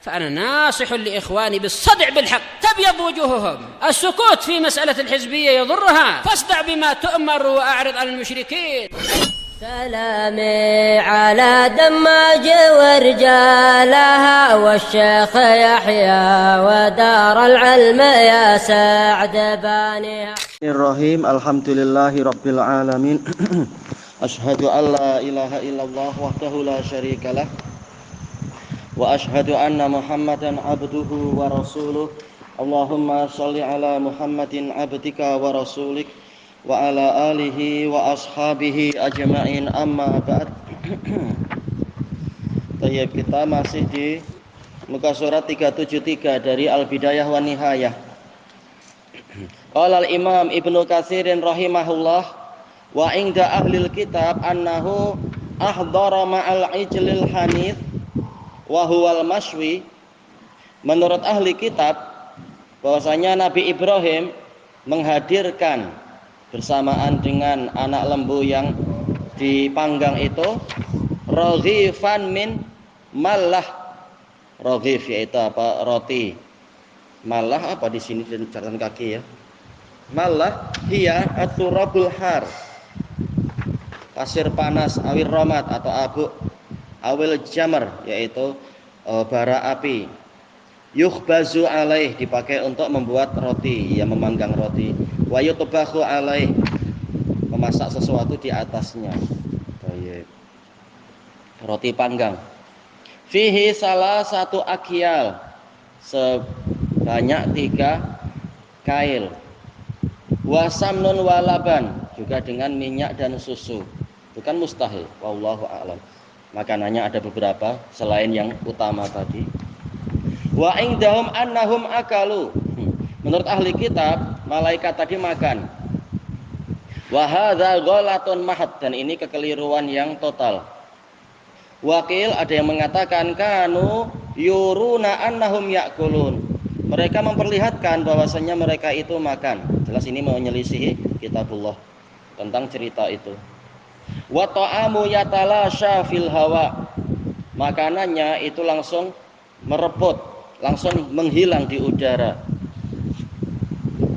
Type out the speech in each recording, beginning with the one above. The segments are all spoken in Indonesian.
فأنا ناصح لإخواني بالصدع بالحق تبيض وجوههم. السكوت في مسألة الحزبية يضرها، فاصدع بما تؤمر وأعرض عن المشركين. سلامي على دماج ورجالها والشيخ يحيى ودار العلم يا سعد بانيها. الرحيم الحمد لله رب العالمين. أشهد أن لا إله إلا الله وحده لا شريك له وأشهد أن محمدا عبده ورسوله. اللهم صل على محمد عبدك ورسولك وعلى آله وأصحابه أجمعين. Amma ba'd. Tayyib, kita masih di muka surat 373 dari Al-Bidayah wa Nihayah. Qala al-Imam Ibnu Katsirin rahimahullah wa inda ahlil kitab annahu ahdara ma'al ijlil hanith wa huwal mashwi. Menurut ahli kitab bahwasanya Nabi Ibrahim menghadirkan bersamaan dengan anak lembu yang dipanggang itu roghifan min mallah. Roghif yaitu apa? Roti. Mallah apa di sini di catatan kaki ya? Mallah hiya at-turabul har. Pasir panas awir romat atau abu awil jamar yaitu bara api. Yukhbazu alaih dipakai untuk membuat roti, ya memanggang roti. Wa yutbahu alaih memasak sesuatu di atasnya. Baik. Roti panggang. Fihi salah satu akyal sebanyak 3 kail. Wa samnun wa laban juga dengan minyak dan susu. Bukan mustahil. Wallahu a'lam. Makanannya ada beberapa selain yang utama tadi. Wa indahum annahum akalu. Menurut ahli kitab, malaikat tadi makan. Wa hadza ghalatun mahad, dan ini kekeliruan yang total. Wakil ada yang mengatakan kanu yuruna annahum yakulun. Mereka memperlihatkan bahwasanya mereka itu makan. Jelas ini menyelisihi kitabullah tentang cerita itu. Wa ta'amu yatalasha fil hawa. Makanannya itu langsung mereput, langsung menghilang di udara.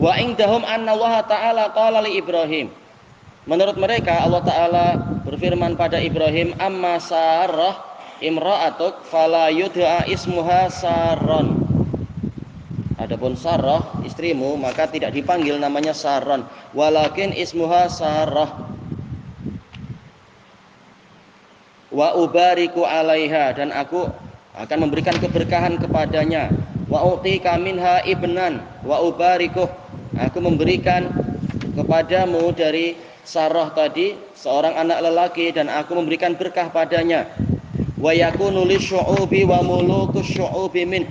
Wa indahum anna Allah Ta'ala qala li Ibrahim. Menurut mereka Allah Ta'ala berfirman pada Ibrahim, amma Sarah imra'atuk fala yud'a ismuha Saron. Adapun Sarah istrimu maka tidak dipanggil namanya Saron, walakin ismuha Sarah. Wa ubariku alaiha, dan aku akan memberikan keberkahan kepadanya. Wa utika minha ibnan wa ubarikuh, aku memberikan kepadamu dari Sarah tadi seorang anak lelaki dan aku memberikan berkah padanya. Wa yakunu lisyu'ubi wa mulukus syu'ubi min,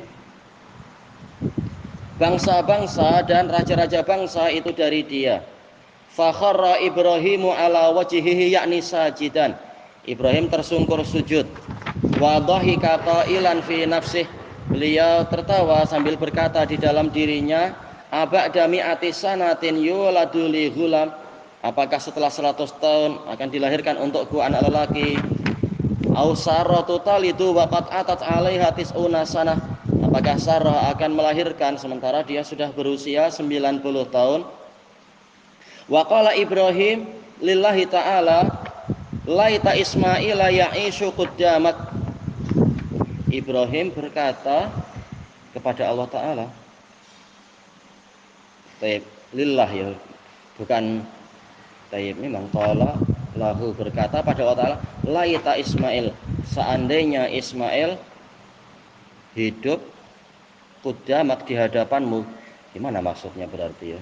bangsa-bangsa dan raja-raja bangsa itu dari dia. Fa kharra Ibrahimu ala wajhihi yakni sajidan, Ibrahim tersungkur sujud. Wa dhahika qailan fi nafsih, beliau tertawa sambil berkata di dalam dirinya, aba'da mi'ati sanatin yuladu li ghulam, apakah setelah 100 tahun akan dilahirkan untukku anak lelaki? Au saratu talidu wa qad atat 'alaiha tis'una sanah, apakah Sarah akan melahirkan sementara dia sudah berusia 90 tahun? Wa qala Ibrahim lillahi ta'ala laita Ismaila ya'ishu quddamak. Ibrahim berkata kepada Allah Ta'ala, taib lillah ya, bukan taib, memang qala lahu, berkata pada Allah Ta'ala laita Ismail, seandainya Ismail hidup quddamak di hadapanmu. Gimana maksudnya berarti ya?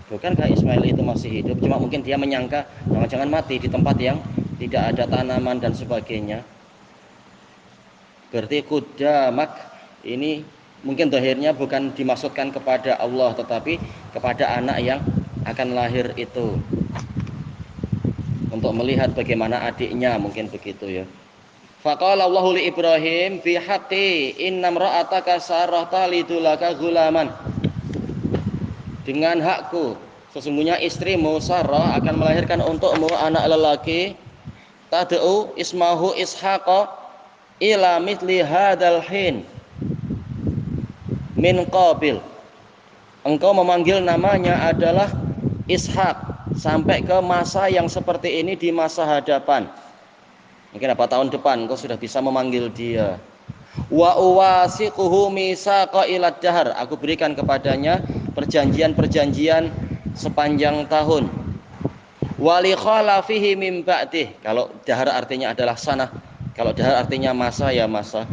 Bukankah Ismail itu masih hidup? Cuma mungkin dia menyangka jangan-jangan mati di tempat yang tidak ada tanaman dan sebagainya. Berarti quddamak ini mungkin zahirnya bukan dimaksudkan kepada Allah, tetapi kepada anak yang akan lahir itu, untuk melihat bagaimana adiknya, mungkin begitu ya. Faqala Allahu li Ibrahim fi haqqi inna imra'ataka Sarah talidu laka ghulaman, dengan hakku sesungguhnya istrimu Sarah akan melahirkan untukmu anak lelaki. Tad'u ismahu Ishaq, ila mithli hadzal hin min qabil. Engkau memanggil namanya adalah Ishak sampai ke masa yang seperti ini di masa hadapan. Mungkin apa tahun depan engkau sudah bisa memanggil dia. Wa uwasiquhu misaqa ilad dahar. Aku berikan kepadanya perjanjian-perjanjian sepanjang tahun. Wali khalafihi min ba'dih. Kalau dahar artinya adalah sanah. Kalau dahar artinya masa, ya masa.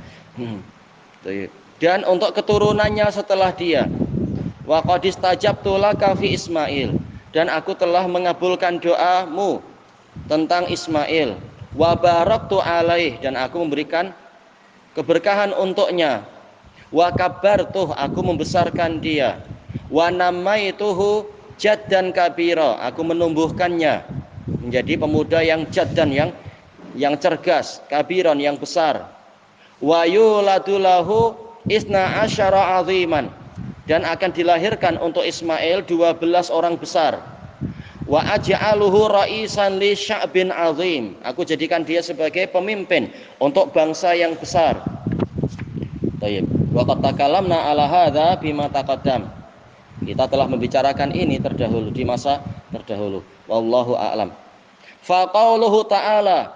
Dan untuk keturunannya setelah dia. Wa qad istajabtu laka fi Ismail. Dan aku telah mengabulkan doamu tentang Ismail. Wa baraktu alaih. Dan aku memberikan keberkahan untuknya. Wa kabartuh, aku membesarkan dia. Wa namaituhu jaddan kabira, aku menumbuhkannya menjadi pemuda yang jaddan, yang cergas, kabiron, yang besar. Wa yuladu lahu isna asyara aziman, dan akan dilahirkan untuk Ismail 12 orang besar. Wa aj'aluhu ra'isan li sya'bin azim, aku jadikan dia sebagai pemimpin untuk bangsa yang besar. Baik. Wa qad takalamna ala hadza bima taqaddam. Kita telah membicarakan ini terdahulu di masa terdahulu. Wallahu a'lam. Fa qauluhu ta'ala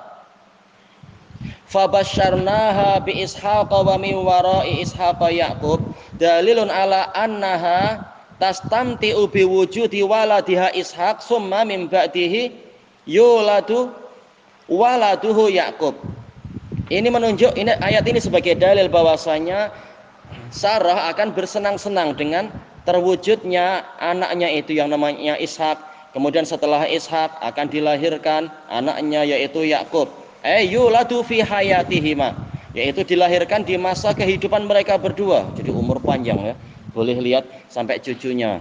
fabasyarnaha bi ishaqa wa min wara'i ishaqa yaqub dalilun ala annaha tastamti'u bi wujudi waladiha ishaq summa min ba'dihi yuladu waladuhu yaqub. Ini menunjuk, ini ayat ini sebagai dalil bahwasanya Sarah akan bersenang-senang dengan terwujudnya anaknya itu yang namanya Ishak. Kemudian setelah Ishak akan dilahirkan anaknya yaitu Yakub. Yuladu fi hayatihima, yaitu dilahirkan di masa kehidupan mereka berdua. Jadi umur panjang ya. Boleh lihat sampai cucunya.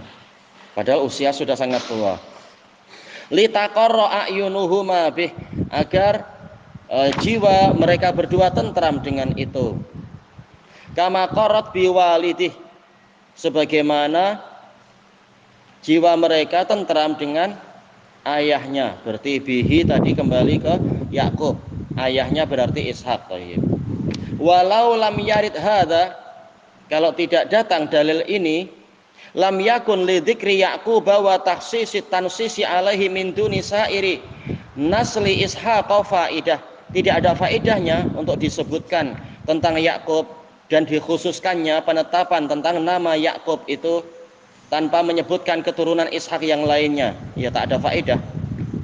Padahal usia sudah sangat tua. Litaqarra a'yunuhuma bih, agar jiwa mereka berdua tentram dengan itu. Kama qarat biwalidih, sebagaimana jiwa mereka tentram dengan ayahnya. Berarti bihi tadi kembali ke Yakub, ayahnya berarti Ishak. Walau lam yarid hadza, kalau tidak datang dalil ini, lam yakun li dzikri Yaqub wa takhsisi tansisi alaihi min duni sairi nasli Ishaq faidah. Tidak ada faedahnya untuk disebutkan tentang Yakub dan dikhususkannya penetapan tentang nama Yakub itu tanpa menyebutkan keturunan Ishak yang lainnya. Ya tak ada faedah.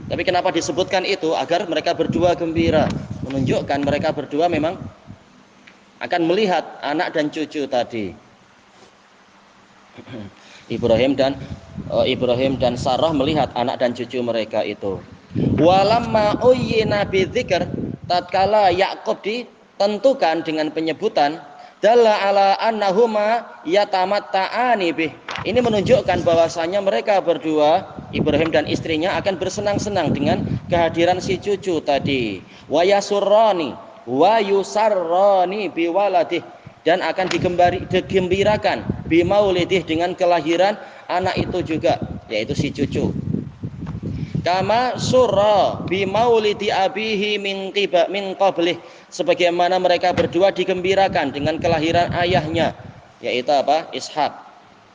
Tapi kenapa disebutkan itu? Agar mereka berdua gembira, menunjukkan mereka berdua memang akan melihat anak dan cucu tadi. Ibrahim dan Sarah melihat anak dan cucu mereka itu. Walamma uyyina bidzikr, tatkala Yakub ditentukan dengan penyebutan, dalla ala annahuma yatamatta'ani bih. Ini menunjukkan bahwasanya mereka berdua, Ibrahim dan istrinya, akan bersenang-senang dengan kehadiran si cucu tadi. Wa yasurrani wa yusarrani biwaladih, dan akan digembirakan bimaulidih, dengan kelahiran anak itu juga, yaitu si cucu. Kama surra bimaulidi abihi min qablih, sebagaimana mereka berdua digembirakan dengan kelahiran ayahnya, yaitu apa? Ishak,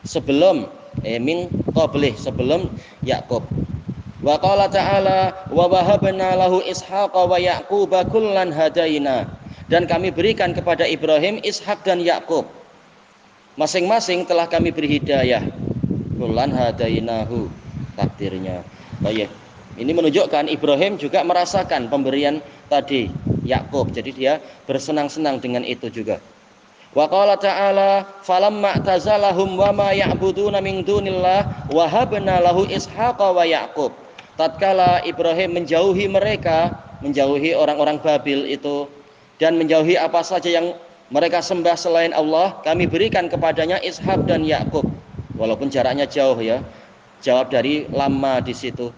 sebelum min qablih, sebelum Yakub. Wa qala ta'ala wa wahabna lahu ishaqa wa yaquba kullan hadaina, dan kami berikan kepada Ibrahim, Ishak dan Yakub, masing-masing telah kami beri hidayah. Kullan hadainahu, takdirnya. Baik. Ini menunjukkan Ibrahim juga merasakan pemberian tadi Yakub. Jadi dia bersenang-senang dengan itu juga. Wa qala ta'ala falamma tazalahum wa ma ya'buduna min dunillah wa habna lahu ishaqa wa yaqub. Tatkala Ibrahim menjauhi mereka, menjauhi orang-orang Babil itu, dan menjauhi apa saja yang mereka sembah selain Allah, kami berikan kepadanya Ishak dan Yakub. Walaupun jaraknya jauh ya. Jawab dari lama di situ.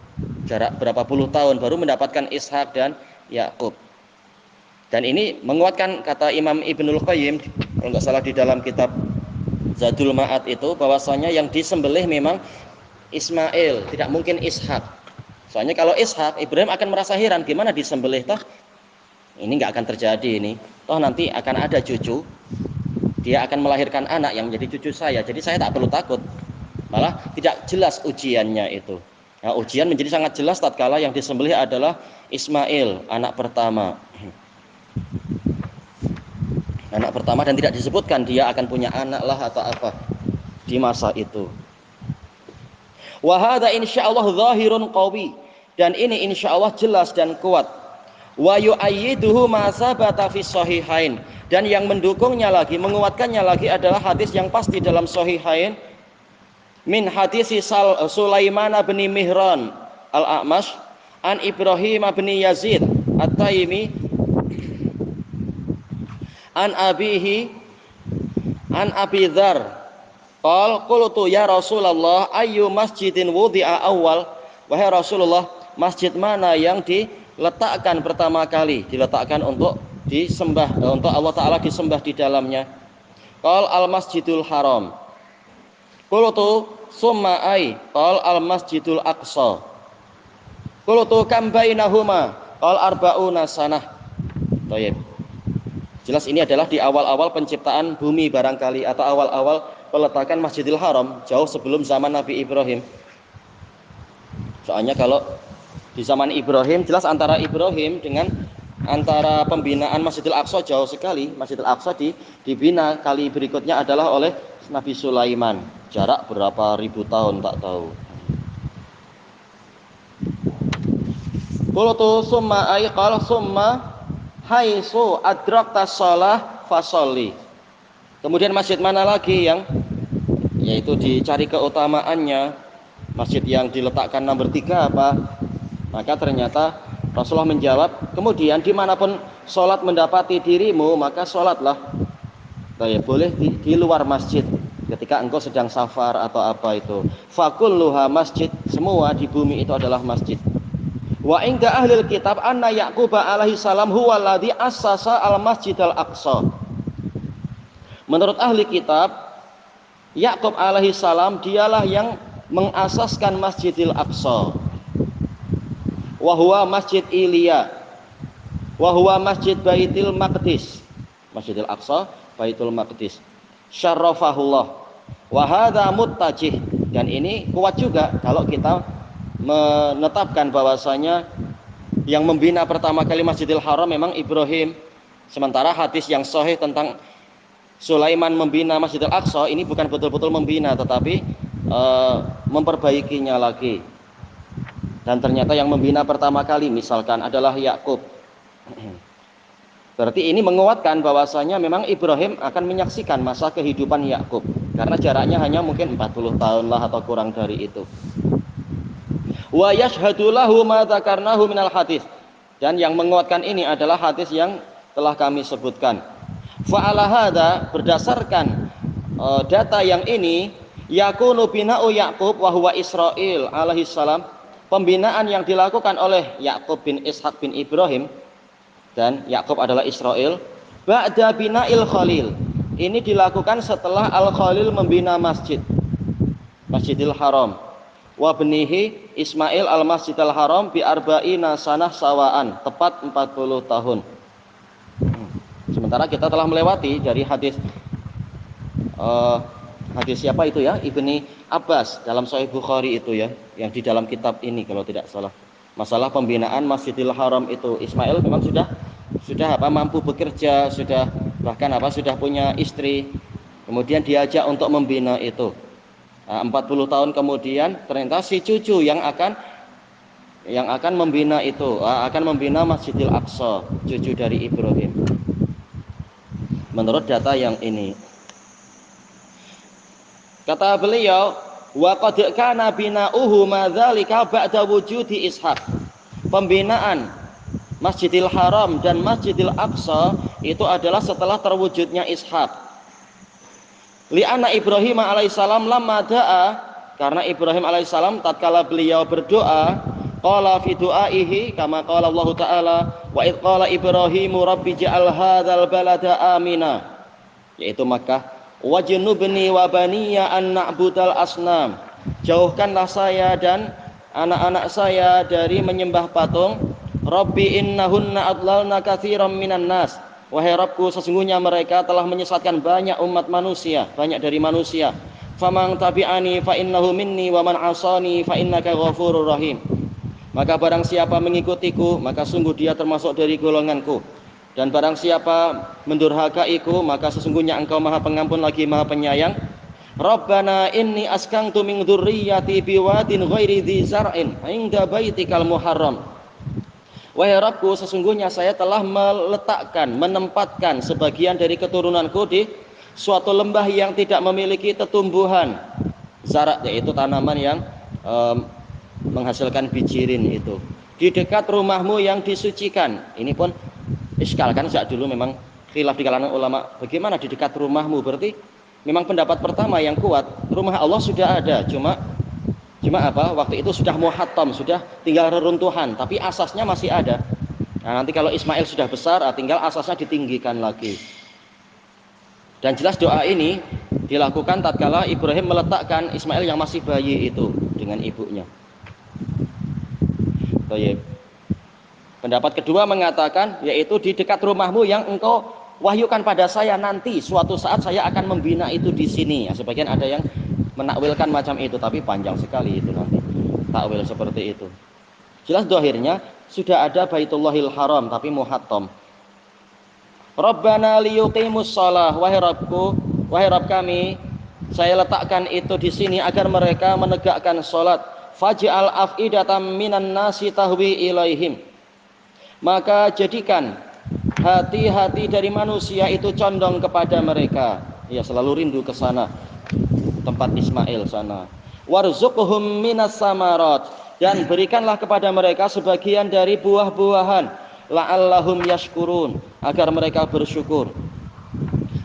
Jarak berapa puluh tahun baru mendapatkan Ishak dan Yakub. Dan ini menguatkan kata Imam Ibnul Qayyim, kalau nggak salah di dalam kitab Zadul Ma'ad itu, bahwasanya yang disembelih memang Ismail, tidak mungkin Ishak. Soalnya kalau Ishak, Ibrahim akan merasa heran, gimana disembelih toh? Ini nggak akan terjadi ini. Toh nanti akan ada cucu, dia akan melahirkan anak yang menjadi cucu saya. Jadi saya tak perlu takut. Malah tidak jelas ujiannya itu. Nah, ujian menjadi sangat jelas tatkala yang disembelih adalah Ismail, anak pertama. Anak pertama, dan tidak disebutkan dia akan punya anak lah atau apa di masa itu. Wa hadza insyaallah zahirun qawi, dan ini insyaallah jelas dan kuat. Wa yu'ayyiduhu ma sabata fi sahihain, dan yang mendukungnya lagi, menguatkannya lagi adalah hadis yang pasti dalam sahihain min hadis Sulaiman bin Mihran al-A'mash an Ibrahim bin Yazid at-Taimi an abihi an Abi Dzar qultu ya Rasulullah ayyu masjidin wudi'a awal, wahai Rasulullah, masjid mana yang diletakkan pertama kali, diletakkan untuk disembah, untuk Allah Ta'ala disembah di dalamnya. Qal al masjidul haram. Qultu summa ai, qal al masjidul aqsa. Qultu kam bainahuma, qal arba'una sanah. Baik. Jelas ini adalah di awal-awal penciptaan bumi barangkali, atau awal-awal peletakan Masjidil Haram, jauh sebelum zaman Nabi Ibrahim. Soalnya kalau di zaman Ibrahim, jelas antara Ibrahim dengan antara pembinaan Masjidil Aqsa jauh sekali. Masjidil Aqsa dibina kali berikutnya adalah oleh Nabi Sulaiman. Jarak berapa ribu tahun tak tahu. Qultu summa ay qala summa haitsu adrakta shalah fasolli. Kemudian masjid mana lagi yang yaitu dicari keutamaannya, masjid yang diletakkan nomor 3 apa? Maka ternyata Rasulullah menjawab, kemudian dimanapun sholat mendapati dirimu, maka sholatlah. Boleh di luar masjid ketika engkau sedang safar atau apa itu. Fakulluha masjid, semua di bumi itu adalah masjid. Wa inda ahlil kitab anna Yaqub alaihi salam huwa alladhi assasa al masjid al aqsa. Menurut ahli kitab, Yaqub alaihi salam dialah yang mengasaskan Masjidil Aqsa. Wa huwa Masjid Ilya. Wa huwa Masjid Baitul Maqdis. Masjidil Aqsa, Baitul Maqdis. Syarrafahullah. Wa hadza muttajih, dan ini kuat juga kalau kita menetapkan bahwasanya yang membina pertama kali Masjidil Haram memang Ibrahim. Sementara hadis yang sahih tentang Sulaiman membina Masjidil Aqsa ini bukan betul-betul membina, tetapi memperbaikinya lagi. Dan ternyata yang membina pertama kali misalkan adalah Yakub. Berarti ini menguatkan bahwasanya memang Ibrahim akan menyaksikan masa kehidupan Yakub, karena jaraknya hanya mungkin 40 tahun lah atau kurang dari itu. Wa yashhadu lahu ma dzakarnahu minal hadis, dan yang menguatkan ini adalah hadis yang telah kami sebutkan. Fa'ala hadza, berdasarkan data yang ini, yakunu bina'u Yaqub wa huwa Israil alaihi salam, pembinaan yang dilakukan oleh Yaqub bin Ishaq bin Ibrahim, dan Yaqub adalah Israil, ba'da bina'il Khalil, ini dilakukan setelah Al-Khalil membina Masjidil Haram, wa benihi Ismail al-Masjidil Haram bi arba'ina sanah sawaan, tepat 40 tahun. Sementara kita telah melewati dari hadis siapa itu ya, Ibni Abbas dalam Sahih Bukhari itu ya, yang di dalam kitab ini kalau tidak salah, masalah pembinaan Masjidil Haram itu. Ismail memang sudah mampu bekerja, sudah punya istri, kemudian diajak untuk membina itu. 40 tahun kemudian ternyata si cucu yang akan membina itu, akan membina Masjidil Aqsa, cucu dari Ibrahim. Menurut data yang ini, kata beliau, wa qad kana bina'uhu madzalika ba'da wujudi Ishaq. Pembinaan Masjidil Haram dan Masjidil Aqsa itu adalah setelah terwujudnya Ishaq. Li'anna Ibrahim alaihissalam lamma da'a, karena Ibrahim alaihissalam tatkala beliau berdoa, qala fi du'aihi kama qala Allah Ta'ala wa id qala Ibrahimu rabbi ja'al hadzal balada amina, yaitu Makkah, wajnubni wa baniya an na'budal asnam, jauhkanlah saya dan anak-anak saya dari menyembah patung, Rabbi innahunna adlalna katsiran minan nas. Wahai Rabbku, sesungguhnya mereka telah menyesatkan banyak umat manusia, banyak dari manusia. Faman tabi'ani fa innahu minni wa man 'asani fa innaka ghafurur rahim. Maka barang siapa mengikutiku, maka sungguh dia termasuk dari golonganku. Dan barang siapa mendurhakaiku, maka sesungguhnya engkau Maha Pengampun lagi Maha Penyayang. Rabbana inni askantu min dzurriyyati biwadin ghairi dzi zar'in 'inda baitikal muharram. Wahai Rabbku, sesungguhnya saya telah meletakkan, menempatkan sebagian dari keturunanku di suatu lembah yang tidak memiliki tetumbuhan zarak, yaitu tanaman yang menghasilkan bijirin itu, di dekat rumahmu yang disucikan. Ini pun iskal kan, sejak dulu memang khilaf di kalangan ulama, bagaimana di dekat rumahmu. Berarti memang pendapat pertama yang kuat, rumah Allah sudah ada, cuma apa, waktu itu sudah muhattam, sudah tinggal reruntuhan, tapi asasnya masih ada. Nah, nanti kalau Ismail sudah besar, tinggal asasnya ditinggikan lagi. Dan jelas doa ini dilakukan tatkala Ibrahim meletakkan Ismail yang masih bayi itu dengan ibunya. Pendapat kedua mengatakan, yaitu di dekat rumahmu yang engkau wahyukan pada saya, nanti suatu saat saya akan membina itu di sini. Ya, sebagian ada yang menakwilkan macam itu, tapi panjang sekali itu nanti takwil seperti itu. Jelas dohirnya sudah ada Baitullahil Haram tapi muhattam. Rabbana liyuqimus shalah, wahai Rabbku, wahai Rabb kami, saya letakkan itu di sini agar mereka menegakkan salat. Faj'al af'idatam minan nasi tahwi ilaihim. Maka jadikan hati-hati dari manusia itu condong kepada mereka. Ya, selalu rindu ke sana, tempat Ismail sana. Warzuqhum minas samarat, dan berikanlah kepada mereka sebagian dari buah-buahan, la'allahum yashkurun, agar mereka bersyukur.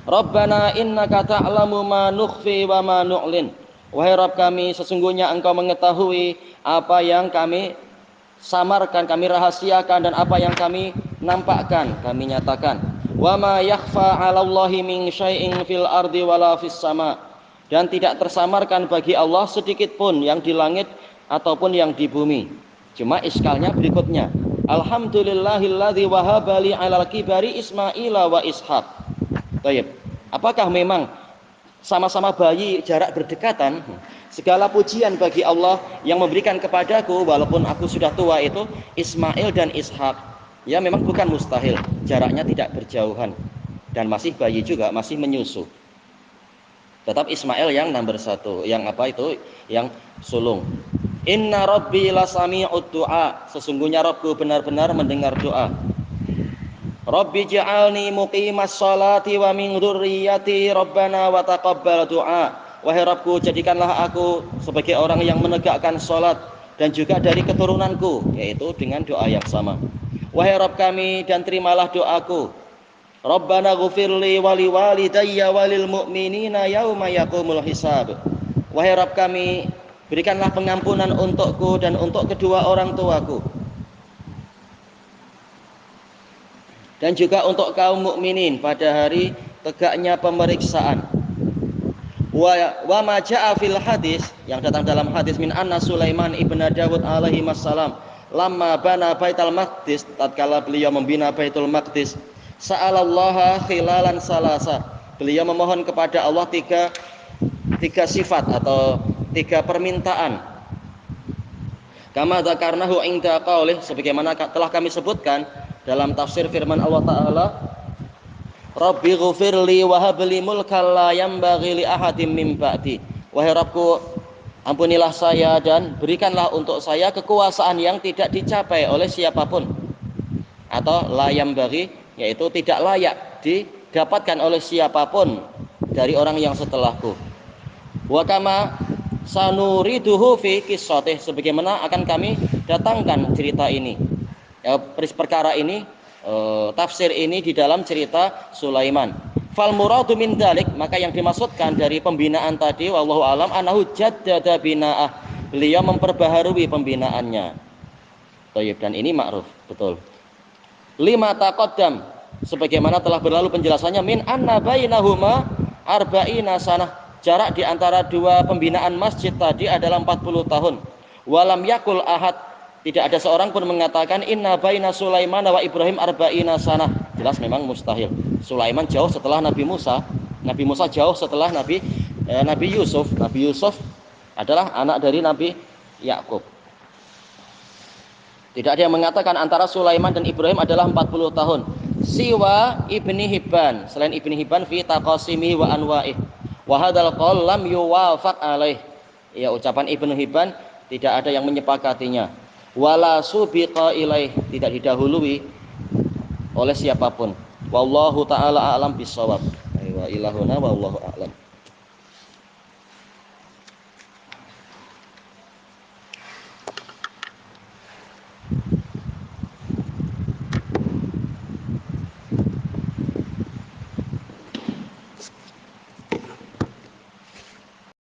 Rabbana innaka ta'lamu ma nukhfi wa ma nu'lin. Wahai Rabb kami, sesungguhnya engkau mengetahui apa yang kami samarkan, kami rahasiakan, dan apa yang kami nampakkan, kami nyatakan. Wa ma yakhfa 'alallahi min syai'in fil ardi wala fis sama'. Dan tidak tersamarkan bagi Allah sedikit pun yang di langit ataupun yang di bumi. Cuma iskalnya berikutnya. Alhamdulillahilladzi wahaba li 'alal kibari Ismaila wa Ishaq. Baik. Apakah memang sama-sama bayi jarak berdekatan? Segala pujian bagi Allah yang memberikan kepadaku walaupun aku sudah tua itu Ismail dan Ishaq. Ya, memang bukan mustahil, jaraknya tidak berjauhan dan masih bayi juga, masih menyusu. Tetap Ismail yang nomor 1, yang apa itu, yang sulung. Inna rabbi lasami'ud du'a, sesungguhnya Rabbku benar-benar mendengar doa. Rabbi ja'alni muqimas sholati wa min dzurriyyati rabbana wa taqabbal du'a. Wahai Rabbku, jadikanlah aku sebagai orang yang menegakkan salat dan juga dari keturunanku, yaitu dengan doa yang sama. Wahai Rabb kami, dan terimalah doaku. Rabbana ghufirli wali walidayya walil mu'minina yauma yaqumul hisab. Wahai Rabb kami, berikanlah pengampunan untukku dan untuk kedua orang tuaku, dan juga untuk kaum mukminin pada hari tegaknya pemeriksaan. Wa ma jaa fil hadis, yang datang dalam hadis, min anna Sulaiman ibn Dawud alaihi wassalam lamma bana Baitul Maqdis, tatkala beliau membina Baitul Maqdis, sa'alallaha khilalan salasa, beliau memohon kepada Allah tiga sifat atau 3 permintaan. Kama dzakarnahu inda qaulih, sebagaimana telah kami sebutkan dalam tafsir firman Allah Ta'ala, Rabbi ghufirli wa habli mulkan la yanbaghi li ahadin min ba'di. Wahai Rabbku, ampunilah saya dan berikanlah untuk saya kekuasaan yang tidak dicapai oleh siapapun, atau la yanbaghi, yaitu tidak layak didapatkan oleh siapapun dari orang yang setelahku. Wa kama sanuriduhu fi qissatih, sebagaimana akan kami datangkan cerita ini, perkara ini, tafsir ini di dalam cerita Sulaiman. Fal muradu min dzalik, maka yang dimaksudkan dari pembinaan tadi wallahu alam anahu jaddada bina'ah, beliau memperbaharui pembinaannya. Thayyib, dan ini ma'ruf, betul. Lima taqaddam, sebagaimana telah berlalu penjelasannya, min anna bainahuma arba'ina sanah, jarak di antara 2 pembinaan masjid tadi adalah 40 tahun. Walam yakul ahad, Tidak ada seorang pun mengatakan inna baina Sulaiman wa Ibrahim arba'ina sanah. Jelas memang mustahil. Sulaiman jauh setelah Nabi Musa. Nabi Musa jauh setelah Nabi Yusuf. Nabi Yusuf adalah anak dari Nabi Yakub. Tidak ada yang mengatakan antara Sulaiman dan Ibrahim adalah 40 tahun. Siwa Ibni Hibban, selain Ibni Hibban fi taqasimi wa anwa'ih. Wa hadzal qaul lam yuwafaq alaih. Ya, ucapan Ibnu Hibban tidak ada yang menyepakatinya. Wala subiqa ilaih, tidak didahului oleh siapapun. Wallahu taala a'lam bissawab. Wa ilahuna wallahu a'lam.